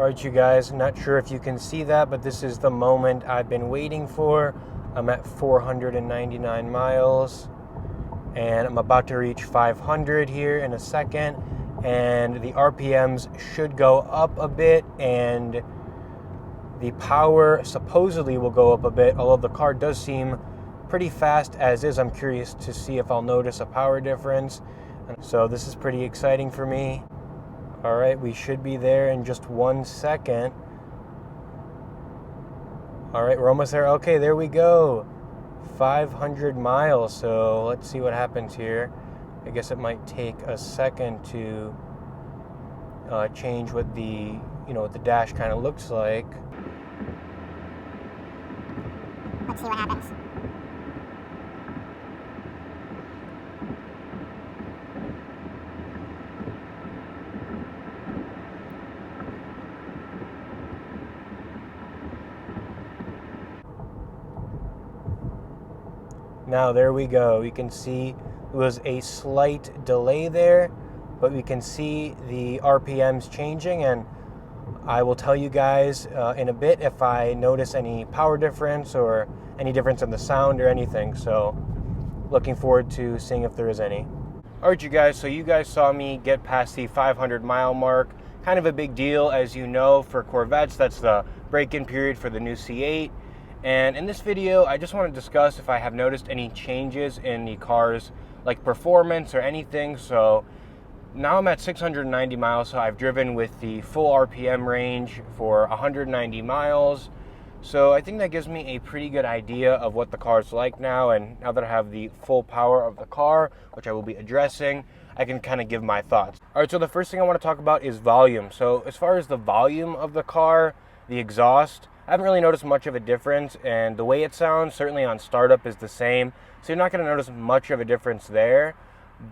All right, you guys, not sure if you can see that, but this is the moment I've been waiting for. I'm at 499 miles, and I'm about to reach 500 here in a second, and the RPMs should go up a bit, and the power supposedly will go up a bit, although the car does seem pretty fast as is. I'm curious to see if I'll notice a power difference. So this is pretty exciting for me. All right, we should be there in just 1 second. All right, we're almost there. Okay, there we go. 500 miles. So let's see what happens here. I guess it might take a second to change what the what the dash kind of looks like. Let's see what happens. Now there we go. You can see it was a slight delay there, but we can see the RPMs changing, and I will tell you guys in a bit if I notice any power difference or any difference in the sound or anything. So looking forward to seeing if there is any. All right, you guys, so you guys saw me get past the 500 mile mark. Kind of a big deal, as you know, for Corvettes. That's the break-in period for the new C8. And in this video, I just want to discuss if I have noticed any changes in the car's like performance or anything. So now I'm at 690 miles, so I've driven with the full RPM range for 190 miles. So I think that gives me a pretty good idea of what the car is like now. And now that I have the full power of the car, which I will be addressing, I can kind of give my thoughts. All right, so the first thing I want to talk about is volume. So as far as the volume of the car, the exhaust, I haven't really noticed much of a difference, and the way it sounds, certainly on startup, is the same. So you're not going to notice much of a difference there.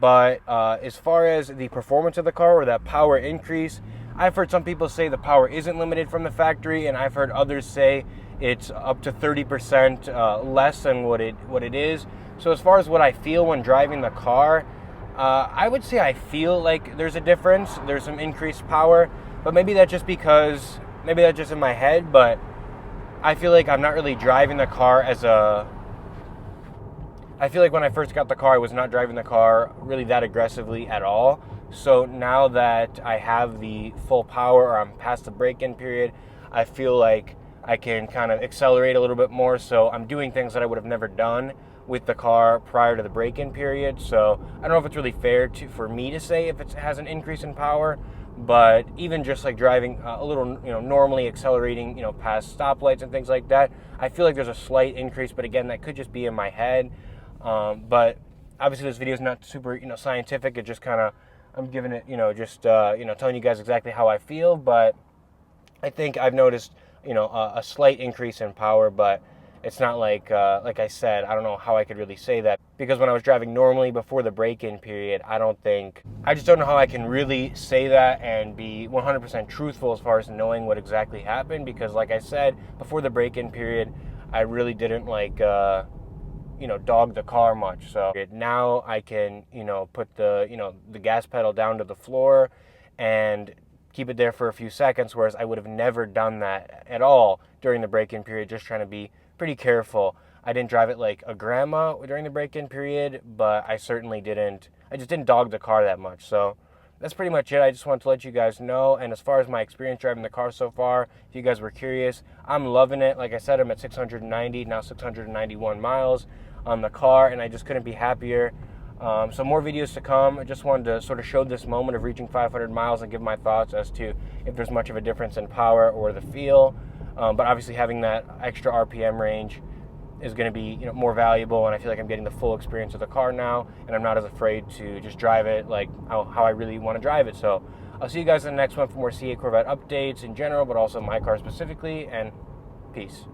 But as far as the performance of the car or that power increase, I've heard some people say the power isn't limited from the factory, and I've heard others say it's up to 30% less than what it is. So as far as what I feel when driving the car, I would say I feel like there's a difference. There's some increased power, but maybe that's just in my head, but I feel like I'm not really driving the car I feel like when I first got the car, I was not driving the car really that aggressively at all. So now that I have the full power, or I'm past the break-in period, I feel like I can kind of accelerate a little bit more. So I'm doing things that I would have never done with the car prior to the break-in period. So I don't know if it's really fair for me to say if it has an increase in power. But even just like driving a little, normally accelerating, past stoplights and things like that, I feel like there's a slight increase. But again, that could just be in my head. But obviously, this video is not super, scientific. It just kind of, I'm giving it, telling you guys exactly how I feel. But I think I've noticed, a slight increase in power, but it's not like I said, I don't know how I could really say that, because when I was driving normally before the break-in period, I just don't know how I can really say that and be 100% truthful as far as knowing what exactly happened, because like I said, before the break-in period, I really didn't dog the car much. So now I can, put the gas pedal down to the floor and keep it there for a few seconds, whereas I would have never done that at all during the break-in period, just trying to be pretty careful. I didn't drive it like a grandma during the break-in period, but I just didn't dog the car that much. So that's pretty much it. I just wanted to let you guys know. And as far as my experience driving the car so far, if you guys were curious, I'm loving it. Like I said, I'm at 691 miles on the car, and I just couldn't be happier. So more videos to come. I just wanted to sort of show this moment of reaching 500 miles and give my thoughts as to if there's much of a difference in power or the feel. But obviously having that extra RPM range is going to be more valuable, and I feel like I'm getting the full experience of the car now, and I'm not as afraid to just drive it like how I really want to drive it. So I'll see you guys in the next one for more C8 Corvette updates in general, but also my car specifically, and peace.